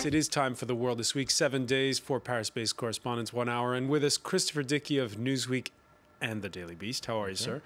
It is time for The World This Week. 7 days, 4 Paris-based correspondents, 1 hour. And with us, Christopher Dickey of Newsweek and The Daily Beast. How are you, sir?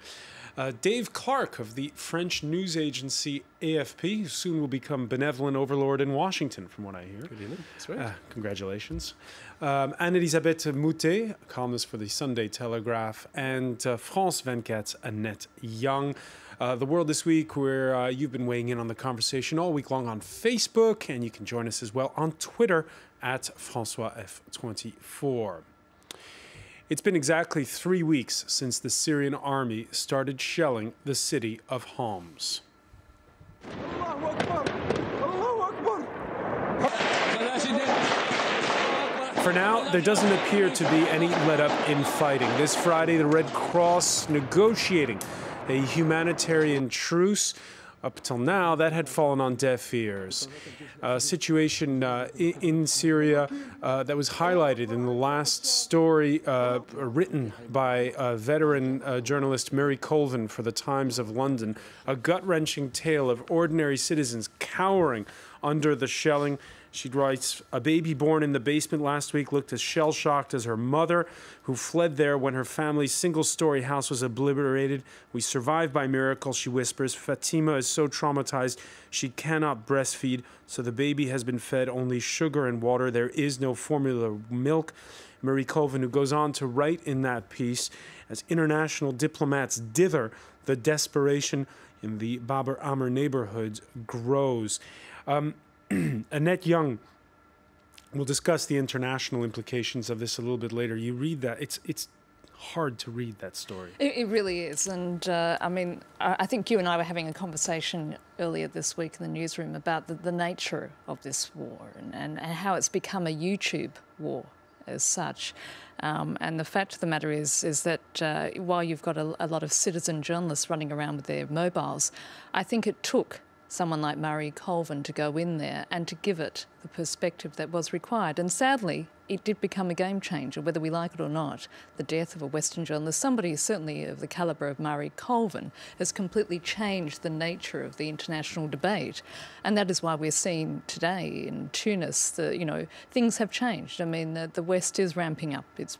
Dave Clark of the French news agency AFP, who soon will become benevolent overlord in Washington, from what I hear. Good evening. That's right. Congratulations. Anne-Elisabeth Moutet, columnist for the Sunday Telegraph, and France 24's Annette Young. The World This Week, where you've been weighing in on the conversation all week long on Facebook, and you can join us as well on Twitter at FrançoisF24. It's been exactly 3 weeks since the Syrian army started shelling the city of Homs. For now, there doesn't appear to be any let-up in fighting. This Friday, the Red Cross negotiating a humanitarian truce. Up till now, that had fallen on deaf ears. A situation in Syria that was highlighted in the last story written by veteran journalist Mary Colvin for the Times of London. A gut-wrenching tale of ordinary citizens cowering under the shelling. She writes, a baby born in the basement last week looked as shell-shocked as her mother, who fled there when her family's single-story house was obliterated. We survived by miracle, she whispers. Fatima is so traumatized she cannot breastfeed, so the baby has been fed only sugar and water. There is no formula milk. Marie Colvin, who goes on to write in that piece, as international diplomats dither, the desperation in the Bab el-Amr neighborhoods grows. Annette Young will discuss the international implications of this a little bit later. You read that. It's hard to read that story. It really is. And I mean, I think you and I were having a conversation earlier this week in the newsroom about the nature of this war and how it's become a YouTube war as such. And the fact of the matter is that while you've got a lot of citizen journalists running around with their mobiles, I think it took someone like Marie Colvin to go in there and to give it the perspective that was required. And sadly, it did become a game changer, whether we like it or not. The death of a Western journalist, somebody certainly of the calibre of Marie Colvin, has completely changed the nature of the international debate. And that is why we're seeing today in Tunis, things have changed. I mean, the West is ramping up its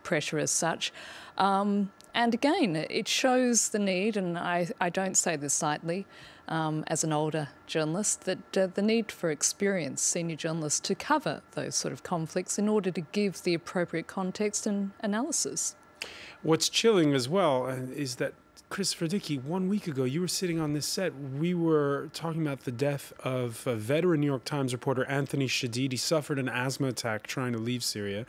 pressure as such. And again, it shows the need, and I don't say this lightly, as an older journalist, that the need for experienced senior journalists to cover those sort of conflicts in order to give the appropriate context and analysis. What's chilling as well is that, Christopher Dickey, 1 week ago, you were sitting on this set. We were talking about the death of a veteran New York Times reporter, Anthony Shadid. He suffered an asthma attack trying to leave Syria.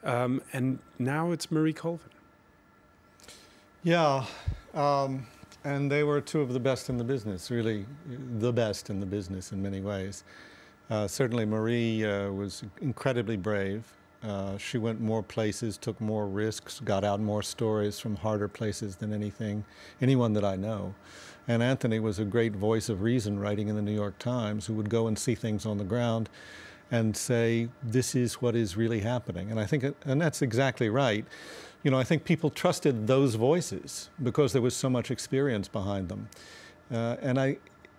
And now it's Marie Colvin. Yeah. And they were two of the best in the business, really the best in the business in many ways. Certainly Marie was incredibly brave. She went more places, took more risks, got out more stories from harder places than anyone that I know. And Anthony was a great voice of reason writing in the New York Times, who would go and see things on the ground and say, this is what is really happening. And I think, and that's exactly right. You know, I think people trusted those voices because there was so much experience behind them.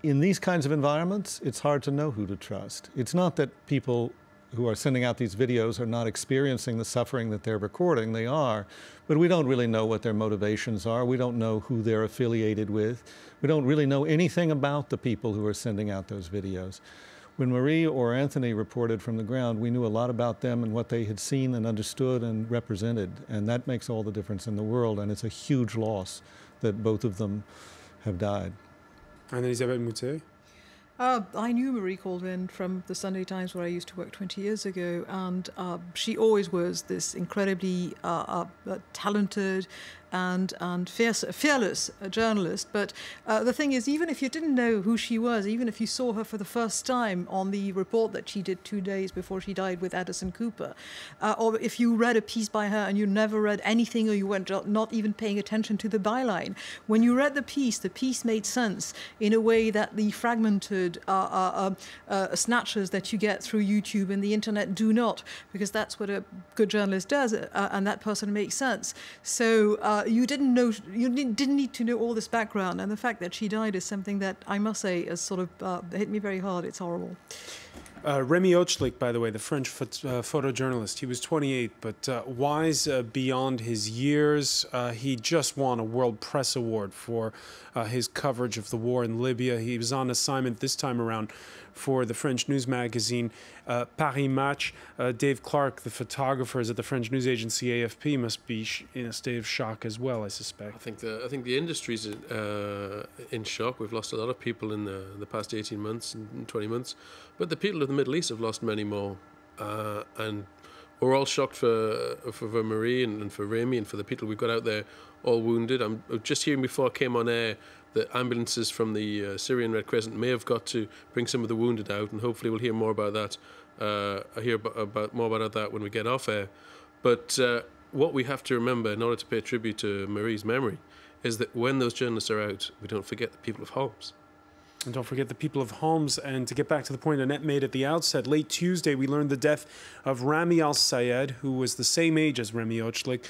In these kinds of environments, it's hard to know who to trust. It's not that people who are sending out these videos are not experiencing the suffering that they're recording. They are, but we don't really know what their motivations are. We don't know who they're affiliated with. We don't really know anything about the people who are sending out those videos. When Marie or Anthony reported from the ground, we knew a lot about them and what they had seen and understood and represented. And that makes all the difference in the world. And it's a huge loss that both of them have died. Anne-Elisabeth Moutet? I knew Marie Colvin from the Sunday Times, where I used to work 20 years ago, and she always was this incredibly talented and fearless journalist. But the thing is, even if you didn't know who she was, even if you saw her for the first time on the report that she did 2 days before she died with Addison Cooper, or if you read a piece by her and you never read anything, or you were not even paying attention to the byline, when you read the piece made sense in a way that the fragmented snatches that you get through YouTube and the internet do not, because that's what a good journalist does, and that person makes sense. So you didn't need to know all this background, and the fact that she died is something that I must say has sort of hit me very hard. It's horrible. Remy Ochlik, by the way, the French photojournalist, he was 28, but wise beyond his years. He just won a World Press Award for his coverage of the war in Libya. He was on assignment this time around for the French news magazine Paris Match. Dave Clark, the photographers at the French news agency AFP, must be in a state of shock as well, I suspect. I think the industry's in shock. We've lost a lot of people in the past 18 months and 20 months, but the people of the Middle East have lost many more, and we're all shocked for Marie and for Remy and for the people we've got out there all wounded. I'm just hearing before I came on air that ambulances from the Syrian Red Crescent may have got to bring some of the wounded out, and hopefully we'll hear more about that. I hear more about that when we get off air. But what we have to remember in order to pay tribute to Marie's memory is that when those journalists are out, we don't forget the people of Homs. And don't forget the people of Homs. And to get back to the point Annette made at the outset, late Tuesday we learned the death of Rami al-Sayed, who was the same age as Remy Ochlik,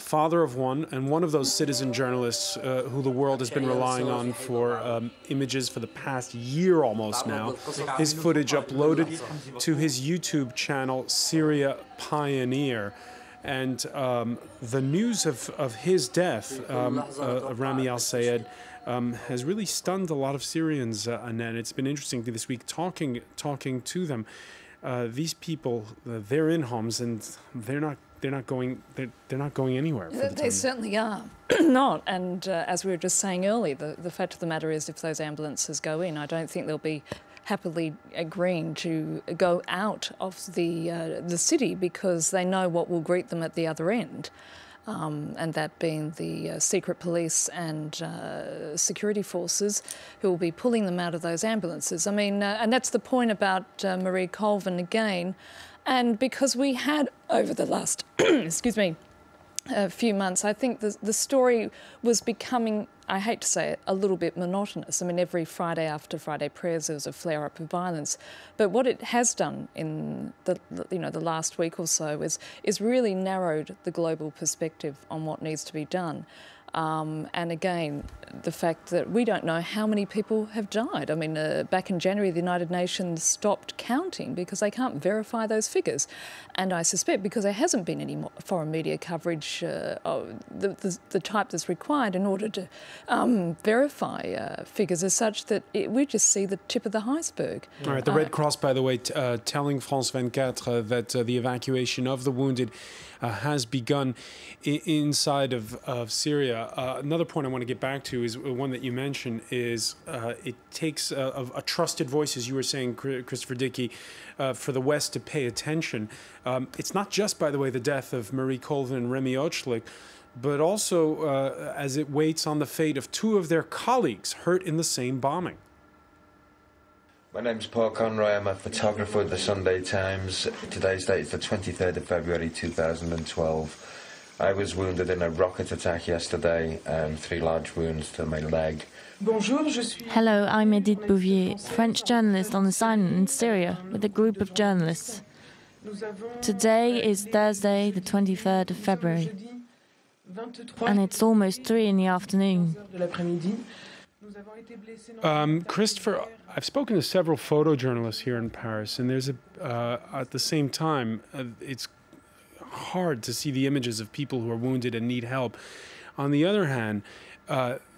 father of one, and one of those citizen journalists who the world has been relying on for images for the past year almost now. His footage uploaded to his YouTube channel, Syria Pioneer. And the news of his death, of Rami al-Sayed, has really stunned a lot of Syrians, Annette. It's been interesting this week talking to them. These people, they're in Homs, and they're not going anywhere. They certainly are not. And as we were just saying earlier, the fact of the matter is, if those ambulances go in, I don't think they'll be happily agreeing to go out of the city, because they know what will greet them at the other end. And that being the secret police and security forces who will be pulling them out of those ambulances. I mean, and that's the point about Marie Colvin again. And because we had, over the last, excuse me, few months, I think the story was becoming, I hate to say it, a little bit monotonous. I mean, every Friday after Friday prayers, there was a flare-up of violence. But what it has done in the last week or so is really narrowed the global perspective on what needs to be done. And again, the fact that we don't know how many people have died. I mean, back in January, the United Nations stopped counting because they can't verify those figures. And I suspect because there hasn't been any foreign media coverage of the type that's required in order to verify figures as such that we just see the tip of the iceberg. All right, the Red Cross, by the way, telling France 24 that the evacuation of the wounded has begun inside of Syria. Another point I want to get back to is one that you mentioned, is it takes a trusted voice, as you were saying, Christopher Dickey, for the West to pay attention. It's not just, by the way, the death of Marie Colvin and Remy Ochlik, but also as it waits on the fate of two of their colleagues hurt in the same bombing. My name's Paul Conroy. I'm a photographer at the Sunday Times. Today's date is the 23rd of February 2012. I was wounded in a rocket attack yesterday, 3 large wounds to my leg. Hello, I'm Edith Bouvier, French journalist on assignment in Syria with a group of journalists. Today is Thursday, the 23rd of February, and it's almost 3 in the afternoon. Christopher, I've spoken to several photojournalists here in Paris, and there's at the same time, it's hard to see the images of people who are wounded and need help. On the other hand,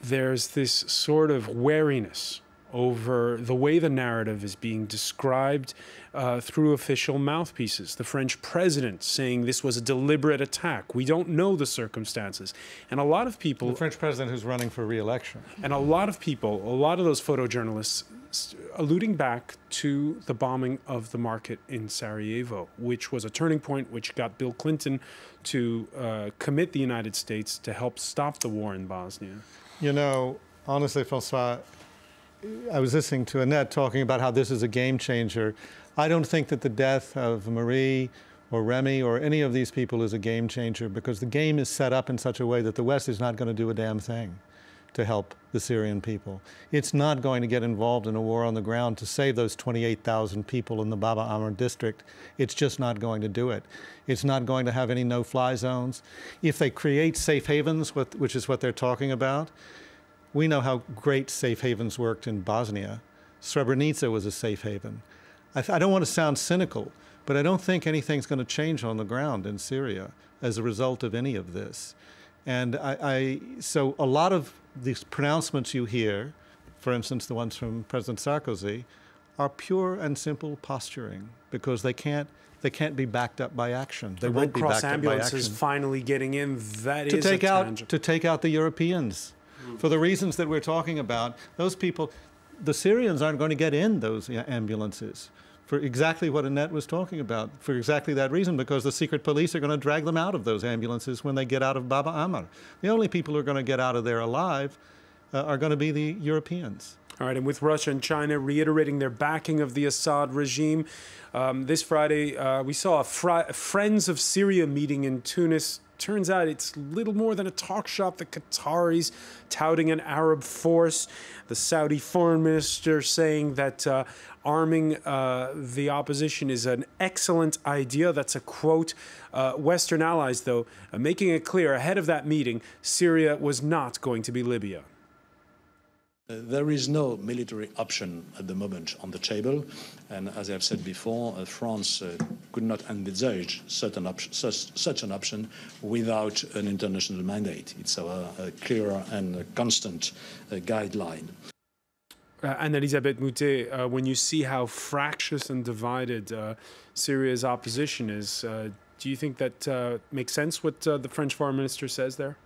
there's this sort of wariness over the way the narrative is being described through official mouthpieces. The French president saying this was a deliberate attack. We don't know the circumstances. And a lot of people... The French president who's running for re-election. And a lot of people, a lot of those photojournalists alluding back to the bombing of the market in Sarajevo, which was a turning point which got Bill Clinton to commit the United States to help stop the war in Bosnia. You know, honestly, François, I was listening to Annette talking about how this is a game changer. I don't think that the death of Marie or Remy or any of these people is a game changer, because the game is set up in such a way that the West is not going to do a damn thing to help the Syrian people. It's not going to get involved in a war on the ground to save those 28,000 people in the Baba Amr district. It's just not going to do it. It's not going to have any no-fly zones. If they create safe havens, which is what they're talking about, we know how great safe havens worked in Bosnia. Srebrenica was a safe haven. I don't want to sound cynical, but I don't think anything's going to change on the ground in Syria as a result of any of this. And so a lot of these pronouncements you hear, for instance, the ones from President Sarkozy, are pure and simple posturing because they can't be backed up by action. They won't be backed up by action. Red Cross ambulances finally getting in. That is to take out the Europeans. For the reasons that we're talking about, those people, the Syrians aren't going to get in those ambulances for exactly what Annette was talking about, for exactly that reason, because the secret police are going to drag them out of those ambulances when they get out of Baba Amr. The only people who are going to get out of there alive are going to be the Europeans. All right, and with Russia and China reiterating their backing of the Assad regime, this Friday we saw a Friends of Syria meeting in Tunis. Turns out it's little more than a talk shop. The Qataris touting an Arab force. The Saudi foreign minister saying that arming the opposition is an excellent idea. That's a quote. Western allies, though, making it clear ahead of that meeting, Syria was not going to be Libya. There is no military option at the moment on the table, and as I have said before, France could not envisage such an option without an international mandate. It's a clear and constant guideline. Anne-Elisabeth Moutet, when you see how fractious and divided Syria's opposition is, do you think that makes sense what the French foreign minister says there?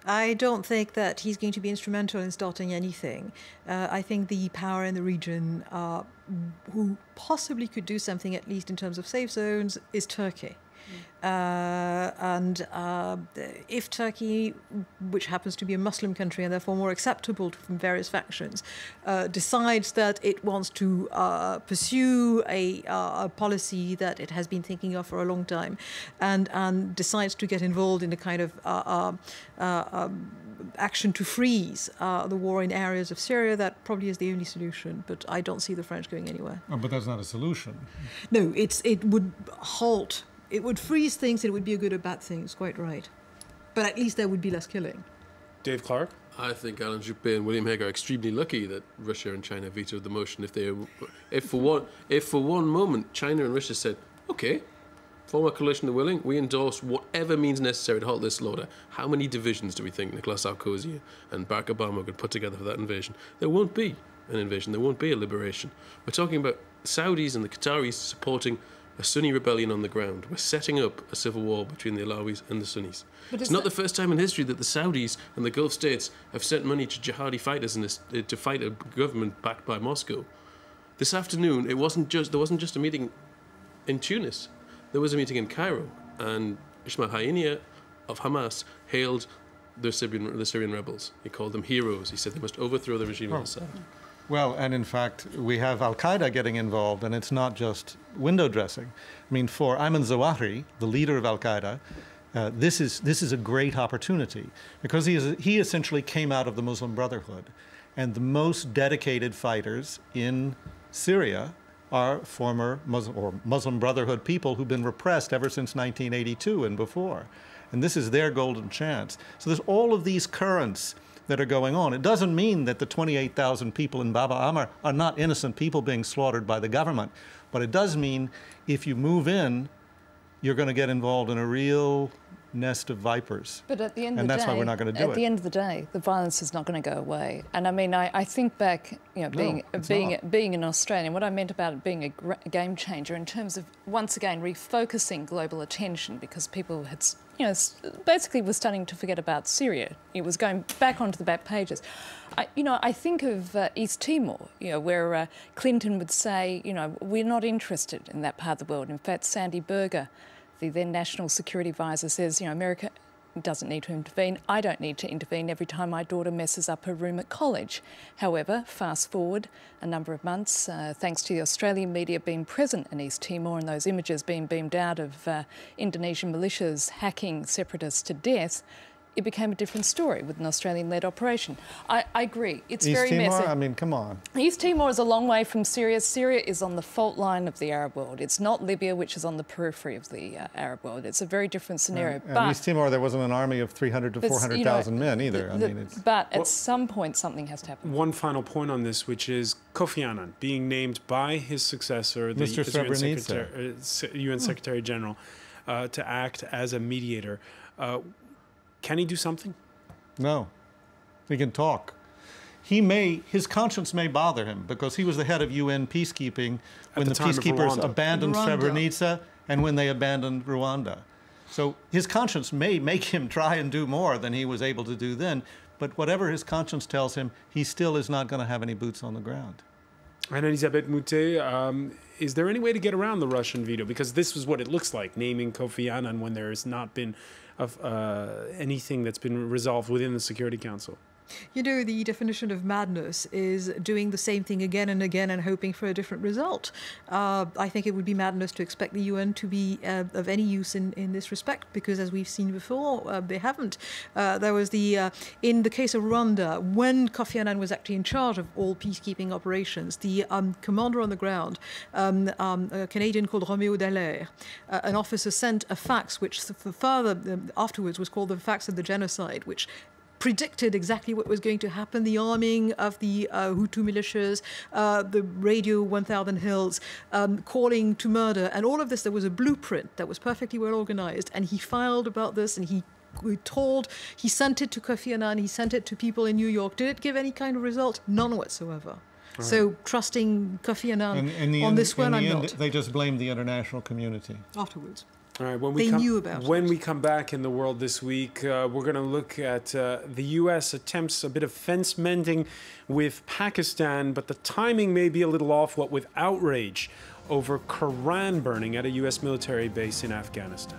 I don't think that he's going to be instrumental in starting anything. I think the power in the region who possibly could do something, at least in terms of safe zones, is Turkey. If Turkey, which happens to be a Muslim country and therefore more acceptable from various factions, decides that it wants to pursue a policy that it has been thinking of for a long time, and decides to get involved in a kind of action to freeze the war in areas of Syria, that probably is the only solution. But I don't see the French going anywhere. Oh, but that's not a solution. No, it would halt. It would freeze things, and it would be a good or bad thing, it's quite right. But at least there would be less killing. Dave Clark? I think Alain Juppé and William Hague are extremely lucky that Russia and China vetoed the motion. If for one moment China and Russia said, okay, form a coalition of the willing, we endorse whatever means necessary to halt this slaughter. How many divisions do we think Nicolas Sarkozy and Barack Obama could put together for that invasion? There won't be an invasion. There won't be a liberation. We're talking about Saudis and the Qataris supporting a Sunni rebellion on the ground. We're setting up a civil war between the Alawis and the Sunnis. It's not the first time in history that the Saudis and the Gulf states have sent money to jihadi fighters to fight a government backed by Moscow. This afternoon, there wasn't just a meeting in Tunis. There was a meeting in Cairo, and Ismail Haniyeh of Hamas hailed the Syrian rebels. He called them heroes. He said they must overthrow the regime of Assad. Well, and in fact, we have Al-Qaeda getting involved, and it's not just window dressing. I mean, for Ayman Zawahiri, the leader of Al-Qaeda, this is a great opportunity because he essentially came out of the Muslim Brotherhood, and the most dedicated fighters in Syria are former Muslim Brotherhood people who've been repressed ever since 1982 and before. And this is their golden chance. So there's all of these currents that are going on. It doesn't mean that the 28,000 people in Baba Amr are not innocent people being slaughtered by the government, but it does mean if you move in, you're going to get involved in a real nest of vipers. But at the end of the day, that's why we're not going to do it. At the end of the day, the violence is not going to go away. And I mean, I think back, being an Australian, what I meant about it being a game changer in terms of once again refocusing global attention, because people had, basically were starting to forget about Syria. It was going back onto the back pages. I think of East Timor, where Clinton would say, we're not interested in that part of the world. In fact, Sandy Berger, the then National Security Advisor, says, America doesn't need to intervene. I don't need to intervene every time my daughter messes up her room at college. However, fast forward a number of months, thanks to the Australian media being present in East Timor and those images being beamed out of Indonesian militias hacking separatists to death, it became a different story with an Australian-led operation. I agree. It's East very Timor? messy. I mean, come on. East Timor is a long way from Syria. Syria is on the fault line of the Arab world. It's not Libya, which is on the periphery of the Arab world. It's a very different scenario. And East Timor, there wasn't an army of 300 to 400,000 men either. But at some point, something has to happen. One final point on this, which is Kofi Annan being named by his successor, the UN Secretary General, to act as a mediator. Can he do something? No. He can talk. His conscience may bother him because he was the head of UN peacekeeping when the peacekeepers abandoned Srebrenica and when they abandoned Rwanda. So his conscience may make him try and do more than he was able to do then, but whatever his conscience tells him, he still is not going to have any boots on the ground. And Elisabeth Moutet, is there any way to get around the Russian veto? Because this is what it looks like, naming Kofi Annan when there has not been anything that's been resolved within the Security Council. You know, the definition of madness is doing the same thing again and again and hoping for a different result. I think it would be madness to expect the UN to be of any use in this respect, because as we've seen before, they haven't. There was in the case of Rwanda, when Kofi Annan was actually in charge of all peacekeeping operations, the commander on the ground, a Canadian called Roméo Dallaire, an officer sent a fax which further afterwards was called the fax of the genocide, which predicted exactly what was going to happen, the arming of the Hutu militias, the radio 1000 Hills, calling to murder, and all of this. There was a blueprint that was perfectly well organized, and he filed about this, and he sent it to Kofi Annan, he sent it to people in New York. Did it give any kind of result? None whatsoever. Right. So trusting Kofi Annan on this one, I'm not. They just blamed the international community. Afterwards. All right, when we come back in the world this week, we're going to look at the U.S. attempts a bit of fence mending with Pakistan, but the timing may be a little off, what with outrage over Quran burning at a U.S. military base in Afghanistan.